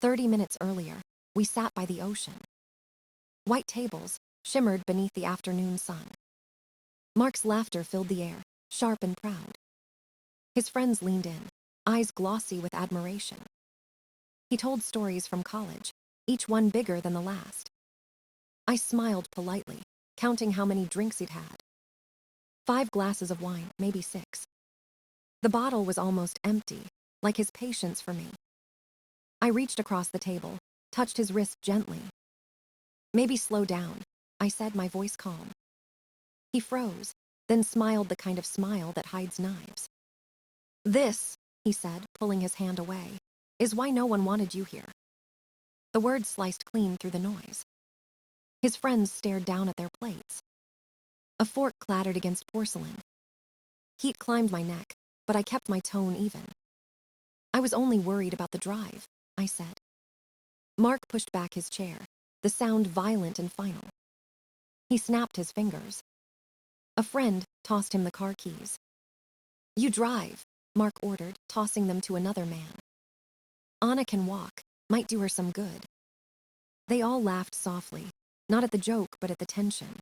30 minutes earlier, we sat by the ocean. White tables shimmered beneath the afternoon sun. Mark's laughter filled the air, sharp and proud. His friends leaned in, eyes glossy with admiration. He told stories from college, each one bigger than the last. I smiled politely, counting how many drinks he'd had. 5 glasses of wine, maybe 6. The bottle was almost empty, like his patience for me. I reached across the table, touched his wrist gently. "Maybe slow down," I said, my voice calm. He froze, then smiled the kind of smile that hides knives. "This," he said, pulling his hand away, "is why no one wanted you here." The words sliced clean through the noise. His friends stared down at their plates. A fork clattered against porcelain. Heat climbed my neck, but I kept my tone even. "I was only worried about the drive," I said. Mark pushed back his chair, the sound violent and final. He snapped his fingers. A friend tossed him the car keys. "You drive," Mark ordered, tossing them to another man. "Anna can walk, might do her some good." They all laughed softly, not at the joke but at the tension.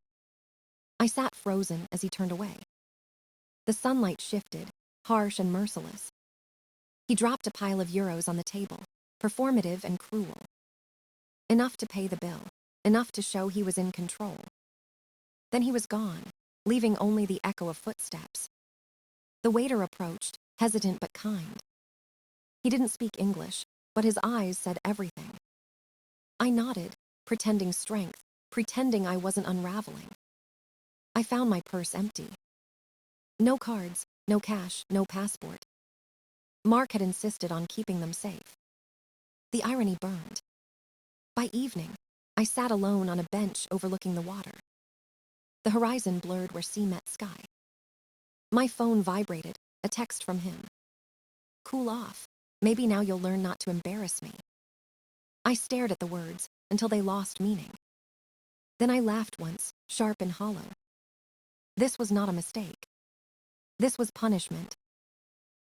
I sat frozen as he turned away. The sunlight shifted, harsh and merciless. He dropped a pile of euros on the table, performative and cruel. Enough to pay the bill, enough to show he was in control. Then he was gone, leaving only the echo of footsteps. The waiter approached, hesitant but kind. He didn't speak English, but his eyes said everything. I nodded, pretending strength, pretending I wasn't unraveling. I found my purse empty. No cards, no cash, no passport. Mark had insisted on keeping them safe. The irony burned. By evening, I sat alone on a bench overlooking the water. The horizon blurred where sea met sky. My phone vibrated, a text from him. "Cool off. Maybe now you'll learn not to embarrass me." I stared at the words until they lost meaning. Then I laughed once, sharp and hollow. This was not a mistake. This was punishment.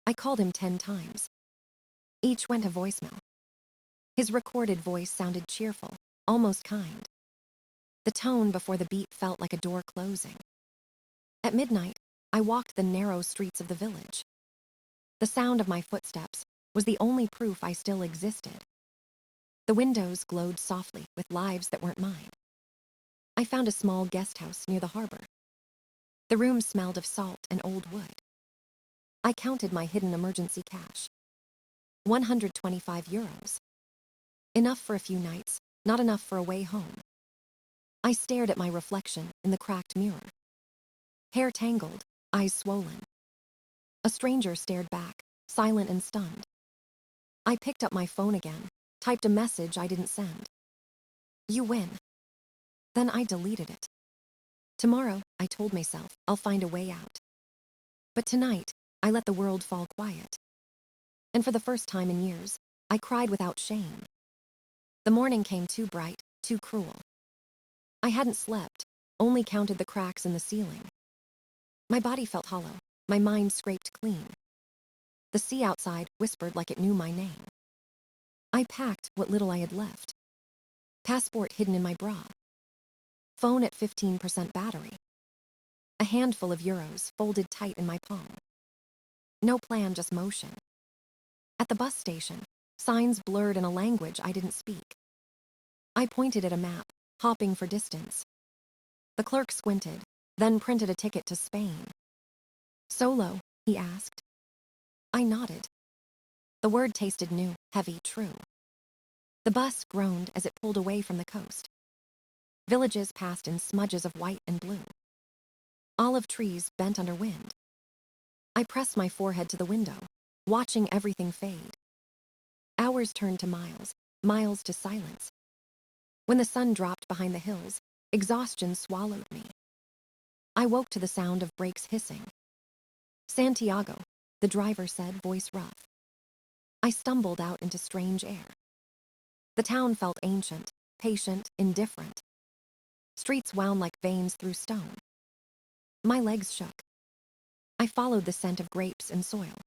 I called him 10 times. Each went to voicemail. His recorded voice sounded cheerful, almost kind. The tone before the beat felt like a door closing. At midnight, I walked the narrow streets of the village. The sound of my footsteps was the only proof I still existed. The windows glowed softly with lives that weren't mine. I found a small guest house near the harbor. The room smelled of salt and old wood. I counted my hidden emergency cash. 125 euros. Enough for a few nights, not enough for a way home. I stared at my reflection in the cracked mirror. Hair tangled, eyes swollen. A stranger stared back, silent and stunned. I picked up my phone again, typed a message I didn't send. "You win." Then I deleted it. Tomorrow, I told myself, I'll find a way out. But tonight, I let the world fall quiet. And for the first time in years, I cried without shame. The morning came too bright, too cruel. I hadn't slept, only counted the cracks in the ceiling. My body felt hollow, my mind scraped clean. The sea outside whispered like it knew my name. I packed what little I had left. Passport hidden in my bra. Phone at 15% battery. A handful of euros folded tight in my palm. No plan, just motion. At the bus station, signs blurred in a language I didn't speak. I pointed at a map, hopping for distance. The clerk squinted, then printed a ticket to Spain. "Solo?" he asked. I nodded. The word tasted new, heavy, true. The bus groaned as it pulled away from the coast. Villages passed in smudges of white and blue. Olive trees bent under wind. I pressed my forehead to the window, watching everything fade. Hours turned to miles, miles to silence. When the sun dropped behind the hills, exhaustion swallowed me. I woke to the sound of brakes hissing. "Santiago," the driver said, voice rough. I stumbled out into strange air. The town felt ancient, patient, indifferent. Streets wound like veins through stone. My legs shook. I followed the scent of grapes and soil.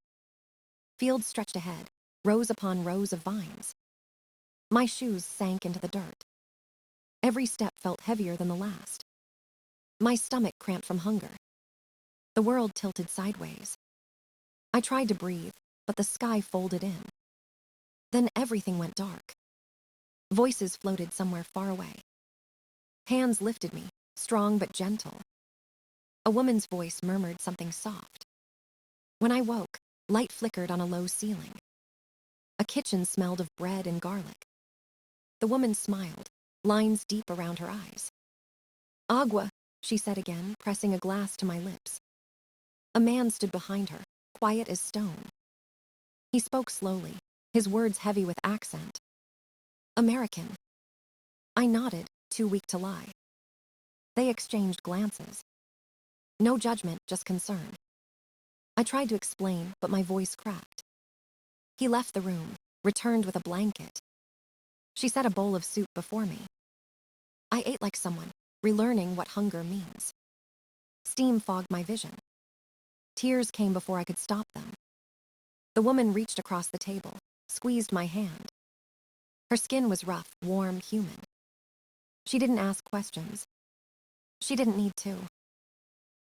Fields stretched ahead, rows upon rows of vines. My shoes sank into the dirt. Every step felt heavier than the last. My stomach cramped from hunger. The world tilted sideways. I tried to breathe, but the sky folded in. Then everything went dark. Voices floated somewhere far away. Hands lifted me, strong but gentle. A woman's voice murmured something soft. When I woke, light flickered on a low ceiling. A kitchen smelled of bread and garlic. The woman smiled, lines deep around her eyes. Agua, she said again, pressing a glass to my lips. A man stood behind her, quiet as stone. He spoke slowly, his words heavy with accent. American. I nodded, too weak to lie. They exchanged glances. No judgment, just concern. I tried to explain, but my voice cracked. He left the room, returned with a blanket. She set a bowl of soup before me. I ate like someone, relearning what hunger means. Steam fogged my vision. Tears came before I could stop them. The woman reached across the table, squeezed my hand. Her skin was rough, warm, human. She didn't ask questions. She didn't need to.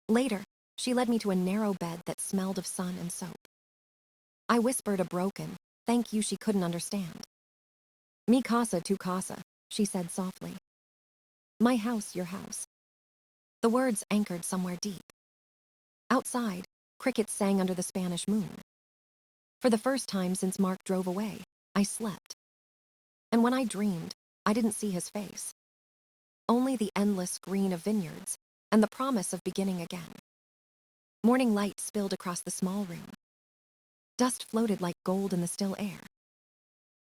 Later, she led me to a narrow bed that smelled of sun and soap. I whispered a broken, thank you she couldn't understand. Mi casa tu casa, she said softly. My house, your house. The words anchored somewhere deep. Outside, crickets sang under the Spanish moon. For the first time since Mark drove away, I slept. And when I dreamed, I didn't see his face. Only the endless green of vineyards and the promise of beginning again. Morning light spilled across the small room. Dust floated like gold in the still air.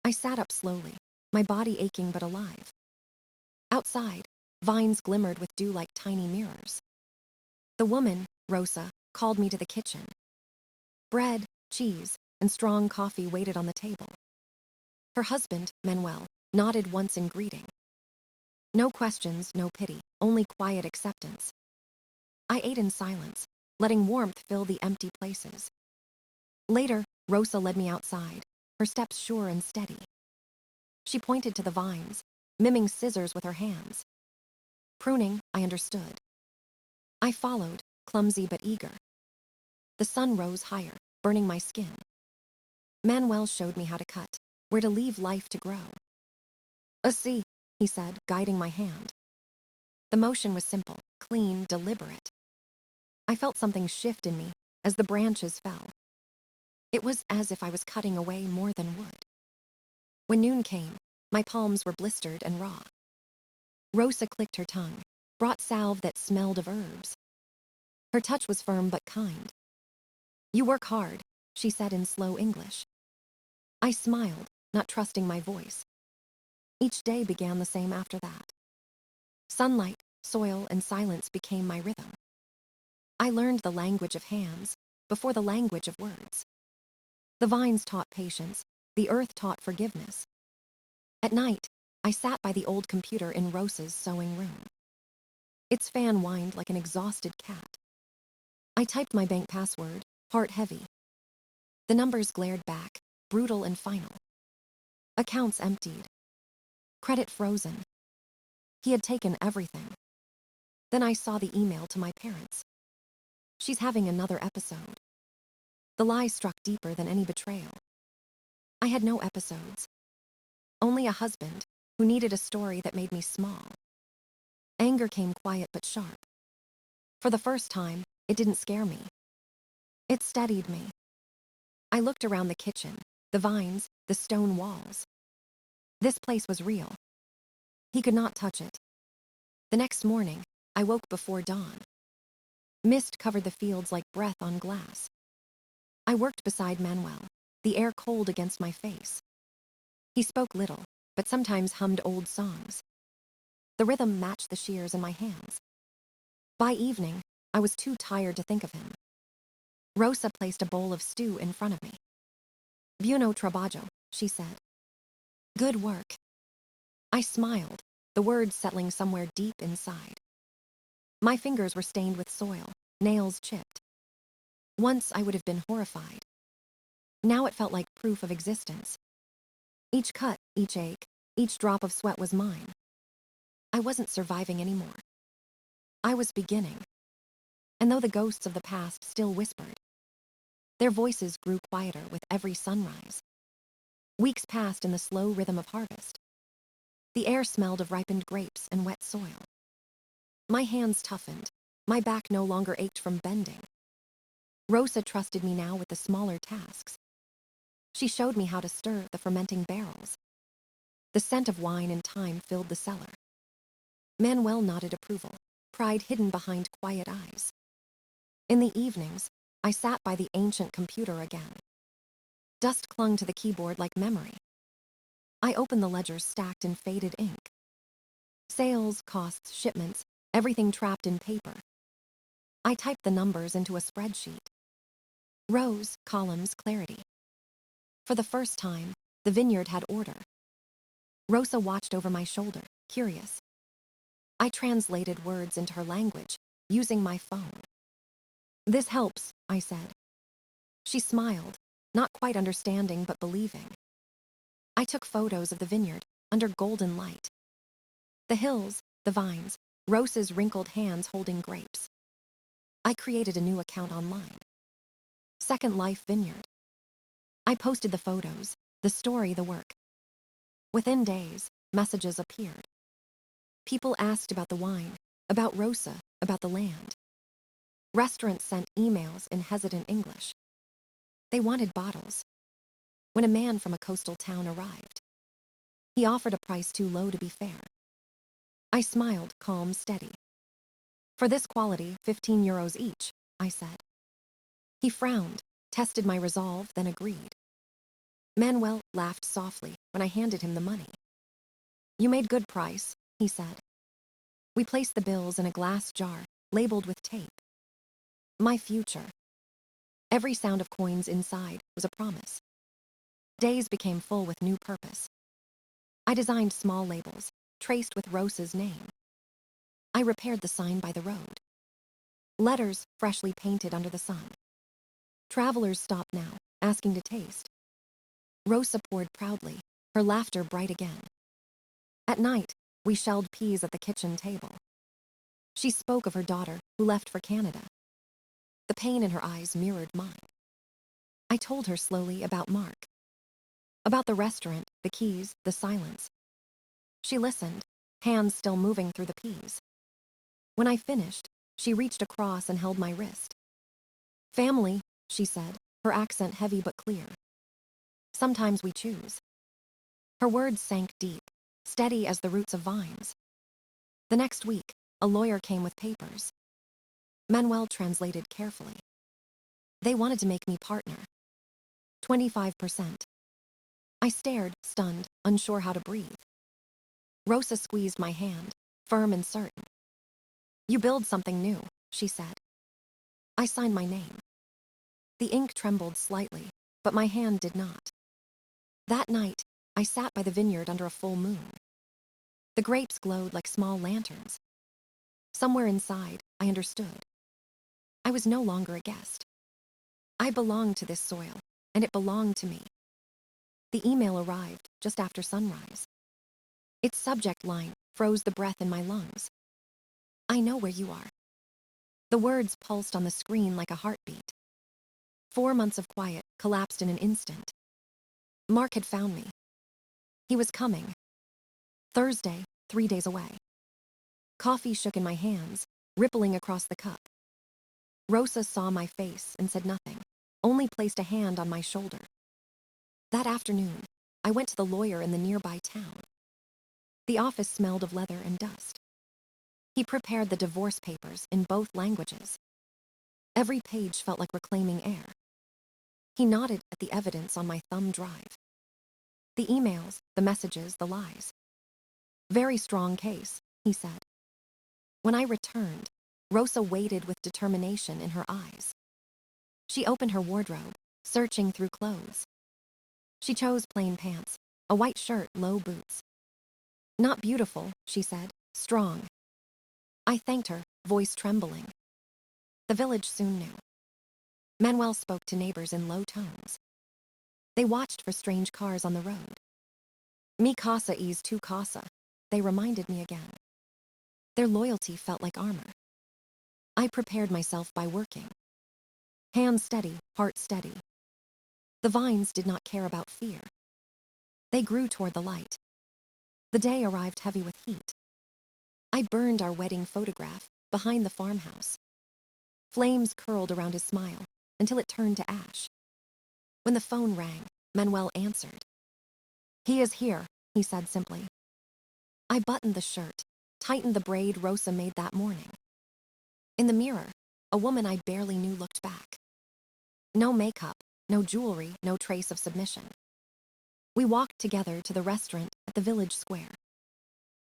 I sat up slowly, my body aching but alive. Outside, vines glimmered with dew like tiny mirrors. The woman, Rosa, called me to the kitchen. Bread, cheese, and strong coffee waited on the table. Her husband, Manuel, nodded once in greeting. No questions, no pity, only quiet acceptance. I ate in silence, letting warmth fill the empty places. Later, Rosa led me outside, her steps sure and steady. She pointed to the vines, miming scissors with her hands. Pruning, I understood. I followed, clumsy but eager. The sun rose higher, burning my skin. Manuel showed me how to cut, where to leave life to grow. Así, he said, guiding my hand. The motion was simple, clean, deliberate. I felt something shift in me as the branches fell. It was as if I was cutting away more than wood. When noon came, my palms were blistered and raw. Rosa clicked her tongue, brought salve that smelled of herbs. Her touch was firm but kind. You work hard, she said in slow English. I smiled, not trusting my voice. Each day began the same after that. Sunlight, soil, and silence became my rhythm. I learned the language of hands before the language of words. The vines taught patience, the earth taught forgiveness. At night, I sat by the old computer in Rosa's sewing room. Its fan whined like an exhausted cat. I typed my bank password, heart heavy. The numbers glared back, brutal and final. Accounts emptied. Credit frozen. He had taken everything. Then I saw the email to my parents. She's having another episode. The lie struck deeper than any betrayal. I had no episodes. Only a husband who needed a story that made me small. Anger came quiet but sharp. For the first time, it didn't scare me. It steadied me. I looked around the kitchen, the vines, the stone walls. This place was real. He could not touch it. The next morning, I woke before dawn. Mist covered the fields like breath on glass. I worked beside Manuel, the air cold against my face. He spoke little, but sometimes hummed old songs. The rhythm matched the shears in my hands. By evening, I was too tired to think of him. Rosa placed a bowl of stew in front of me. Bueno trabajo, she said. Good work. I smiled, the words settling somewhere deep inside. My fingers were stained with soil, nails chipped. Once I would have been horrified. Now it felt like proof of existence. Each cut, each ache, Each drop of sweat was mine. I wasn't surviving anymore. I was beginning. And though the ghosts of the past still whispered, their voices grew quieter with every sunrise. Weeks passed in the slow rhythm of harvest. The air smelled of ripened grapes and wet soil. My hands toughened. My back no longer ached from bending. Rosa trusted me now with the smaller tasks. She showed me how to stir the fermenting barrels. The scent of wine and thyme filled the cellar. Manuel nodded approval, pride hidden behind quiet eyes. In the evenings, I sat by the ancient computer again. Dust clung to the keyboard like memory. I opened the ledgers stacked in faded ink. Sales, costs, shipments, everything trapped in paper. I typed the numbers into a spreadsheet. Rows, columns, clarity. For the first time, the vineyard had order. Rosa watched over my shoulder, curious. I translated words into her language, using my phone. "This helps," I said. She smiled, not quite understanding but believing. I took photos of the vineyard, under golden light. The hills, the vines, Rosa's wrinkled hands holding grapes. I created a new account online. Second Life Vineyard. I posted the photos, the story, the work. Within days, messages appeared. People asked about the wine, about Rosa, about the land. Restaurants sent emails in hesitant English. They wanted bottles. When a man from a coastal town arrived, he offered a price too low to be fair. I smiled, calm, steady. "For this quality, €15 each," I said. He frowned, tested my resolve, then agreed. Manuel laughed softly when I handed him the money. "You made good price," he said. We placed the bills in a glass jar, labeled with tape. My future. Every sound of coins inside was a promise. Days became full with new purpose. I designed small labels, traced with Rosa's name. I repaired the sign by the road. Letters freshly painted under the sun. Travelers stopped now, asking to taste. Rosa poured proudly, her laughter bright again. At night, we shelled peas at the kitchen table. She spoke of her daughter, who left for Canada. The pain in her eyes mirrored mine. I told her slowly about Mark. About the restaurant, the keys, the silence. She listened, hands still moving through the peas. When I finished, she reached across and held my wrist. "Family," she said, her accent heavy but clear. "Sometimes we choose." Her words sank deep, steady as the roots of vines. The next week, a lawyer came with papers. Manuel translated carefully. They wanted to make me partner. 25%. I stared, stunned, unsure how to breathe. Rosa squeezed my hand, firm and certain. "You build something new," she said. I signed my name. The ink trembled slightly, but my hand did not. That night, I sat by the vineyard under a full moon. The grapes glowed like small lanterns. Somewhere inside, I understood. I was no longer a guest. I belonged to this soil, and it belonged to me. The email arrived just after sunrise. Its subject line froze the breath in my lungs. "I know where you are." The words pulsed on the screen like a heartbeat. 4 months of quiet collapsed in an instant. Mark had found me. He was coming. Thursday, 3 days away. Coffee shook in my hands, rippling across the cup. Rosa saw my face and said nothing, only placed a hand on my shoulder. That afternoon, I went to the lawyer in the nearby town. The office smelled of leather and dust. He prepared the divorce papers in both languages. Every page felt like reclaiming air. He nodded at the evidence on my thumb drive. The emails, the messages, the lies. "Very strong case," he said. When I returned, Rosa waited with determination in her eyes. She opened her wardrobe, searching through clothes. She chose plain pants, a white shirt, low boots. "Not beautiful," she said, "strong." I thanked her, voice trembling. The village soon knew. Manuel spoke to neighbors in low tones. They watched for strange cars on the road. Mi casa es tu casa, they reminded me again. Their loyalty felt like armor. I prepared myself by working. Hands steady, heart steady. The vines did not care about fear. They grew toward the light. The day arrived heavy with heat. I burned our wedding photograph behind the farmhouse. Flames curled around his smile until it turned to ash. When the phone rang, Manuel answered. He is here, he said simply. I buttoned the shirt, tightened the braid Rosa made that morning. In the mirror, a woman I barely knew looked back. No makeup, no jewelry, no trace of submission. We walked together to the restaurant at the village square.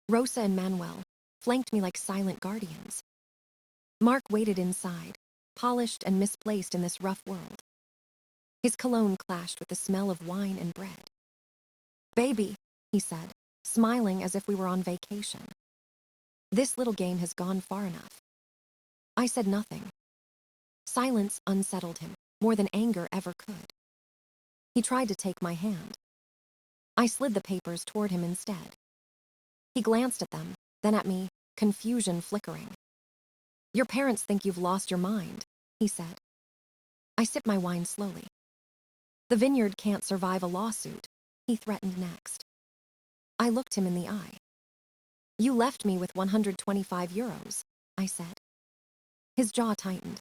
Rosa and Manuel flanked me like silent guardians. Mark waited inside, polished and misplaced in this rough world. His cologne clashed with the smell of wine and bread. Baby, he said, smiling as if we were on vacation. This little game has gone far enough. I said nothing. Silence unsettled him more than anger ever could. He tried to take my hand. I slid the papers toward him instead. He glanced at them, then at me, confusion flickering. Your parents think you've lost your mind, he said. I sipped my wine slowly. The vineyard can't survive a lawsuit, he threatened next. I looked him in the eye. You left me with 125 euros, I said. His jaw tightened.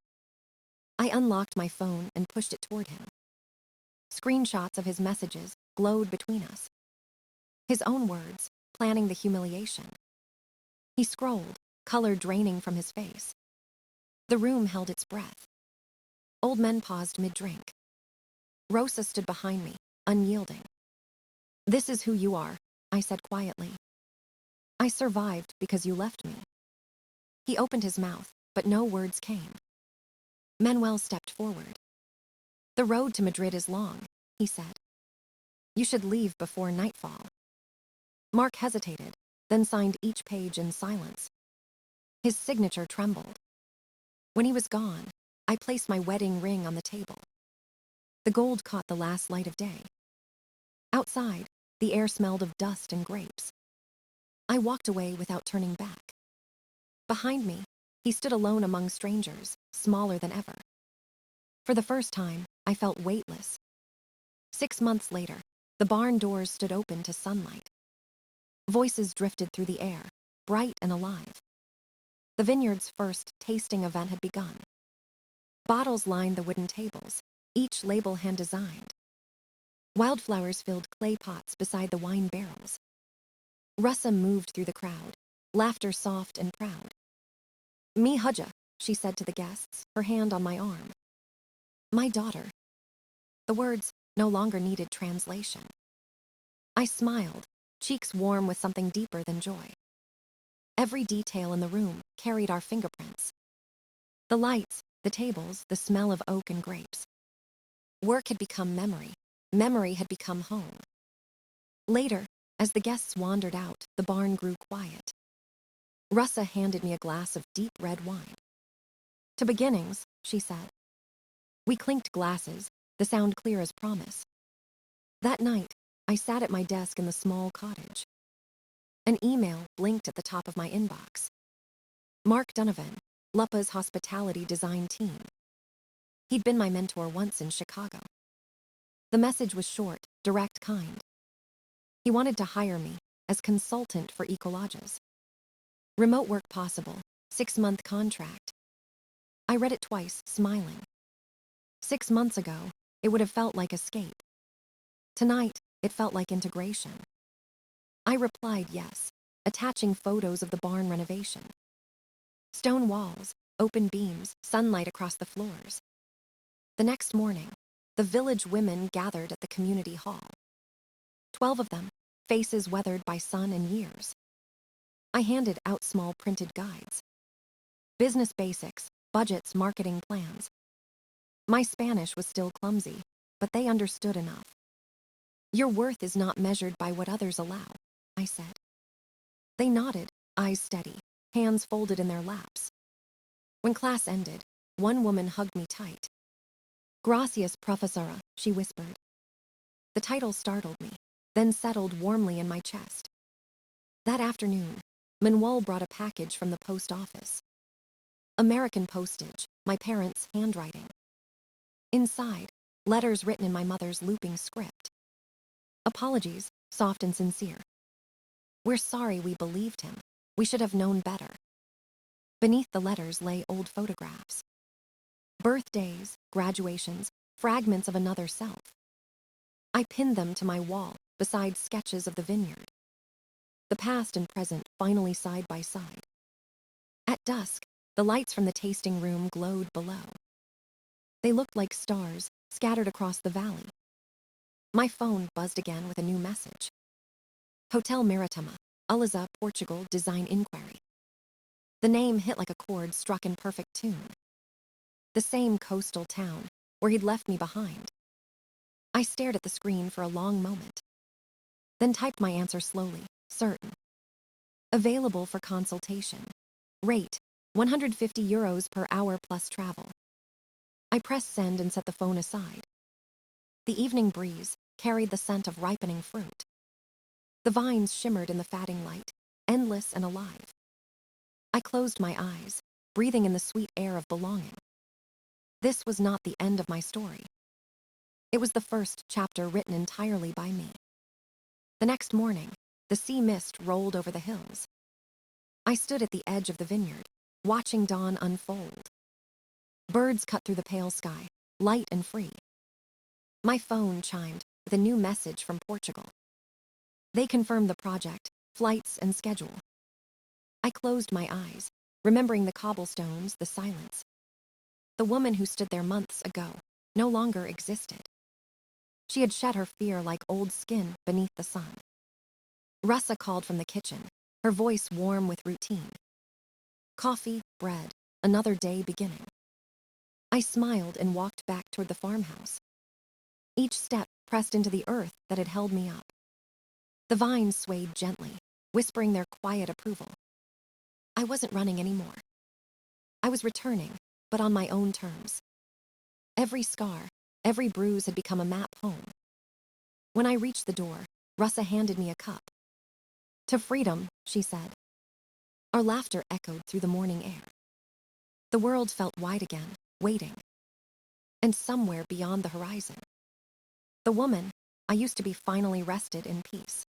I unlocked my phone and pushed it toward him. Screenshots of his messages glowed between us. His own words, planning the humiliation. He scrolled, color draining from his face. The room held its breath. Old men paused mid-drink. Rosa stood behind me, unyielding. This is who you are, I said quietly. I survived because you left me. He opened his mouth, but no words came. Manuel stepped forward. The road to Madrid is long, he said. You should leave before nightfall. Mark hesitated, then signed each page in silence. His signature trembled. When he was gone, I placed my wedding ring on the table. The gold caught the last light of day. Outside, the air smelled of dust and grapes. I walked away without turning back. Behind me, he stood alone among strangers, smaller than ever. For the first time, I felt weightless. 6 months later, the barn doors stood open to sunlight. Voices drifted through the air, bright and alive. The vineyard's first tasting event had begun. Bottles lined the wooden tables, each label hand-designed. Wildflowers filled clay pots beside the wine barrels. Russa moved through the crowd, laughter soft and proud. Mi hudja, she said to the guests, her hand on my arm. My daughter. The words no longer needed translation. I smiled, cheeks warm with something deeper than joy. Every detail in the room carried our fingerprints. The lights, the tables, the smell of oak and grapes. Work had become memory. Memory had become home. Later, as the guests wandered out, the barn grew quiet. Russa handed me a glass of deep red wine. To beginnings, she said. We clinked glasses, the sound clear as promise. That night, I sat at my desk in the small cottage. An email blinked at the top of my inbox. Mark Donovan, Luppa's hospitality design team. He'd been my mentor once in Chicago. The message was short, direct, kind. He wanted to hire me as consultant for ecologies. Remote work possible, 6-month contract. I read it twice, smiling. 6 months ago, it would have felt like escape. Tonight, it felt like integration. I replied yes, attaching photos of the barn renovation. Stone walls, open beams, sunlight across the floors. The next morning, the village women gathered at the community hall. 12 of them, faces weathered by sun and years. I handed out small printed guides. Business basics, budgets, marketing plans. My Spanish was still clumsy, but they understood enough. Your worth is not measured by what others allow, I said. They nodded, eyes steady, hands folded in their laps. When class ended, one woman hugged me tight. Gracias, profesora, she whispered. The title startled me. then settled warmly in my chest. That afternoon, Manuel brought a package from the post office. American postage, my parents' handwriting. Inside, letters written in my mother's looping script. Apologies, soft and sincere. We're sorry we believed him. We should have known better. Beneath the letters lay old photographs. Birthdays, graduations, fragments of another self. I pinned them to my wall beside sketches of the vineyard. The past and present finally side by side. At dusk, the lights from the tasting room glowed below. They looked like stars scattered across the valley. My phone buzzed again with a new message. Hotel Maritima, Aliza, Portugal, design inquiry. The name hit like a chord struck in perfect tune. The same coastal town where he'd left me behind. I stared at the screen for a long moment, then typed my answer slowly, certain. Available for consultation. Rate, €150 per hour plus travel. I pressed send and set the phone aside. The evening breeze carried the scent of ripening fruit. The vines shimmered in the fatting light, endless and alive. I closed my eyes, breathing in the sweet air of belonging. This was not the end of my story. It was the first chapter written entirely by me. The next morning, the sea mist rolled over the hills. I stood at the edge of the vineyard, watching dawn unfold. Birds cut through the pale sky, light and free. My phone chimed with a new message from Portugal. They confirmed the project, flights, and schedule. I closed my eyes, remembering the cobblestones, the silence. The woman who stood there months ago no longer existed. She had shed her fear like old skin beneath the sun. Russa called from the kitchen, her voice warm with routine. Coffee, bread, another day beginning. I smiled and walked back toward the farmhouse. Each step pressed into the earth that had held me up. The vines swayed gently, whispering their quiet approval. I wasn't running anymore. I was returning, but on my own terms. Every scar, every bruise had become a map home. When I reached the door, Russa handed me a cup. To freedom, she said. Our laughter echoed through the morning air. The world felt wide again, waiting. And somewhere beyond the horizon, the woman I used to be finally rested in peace.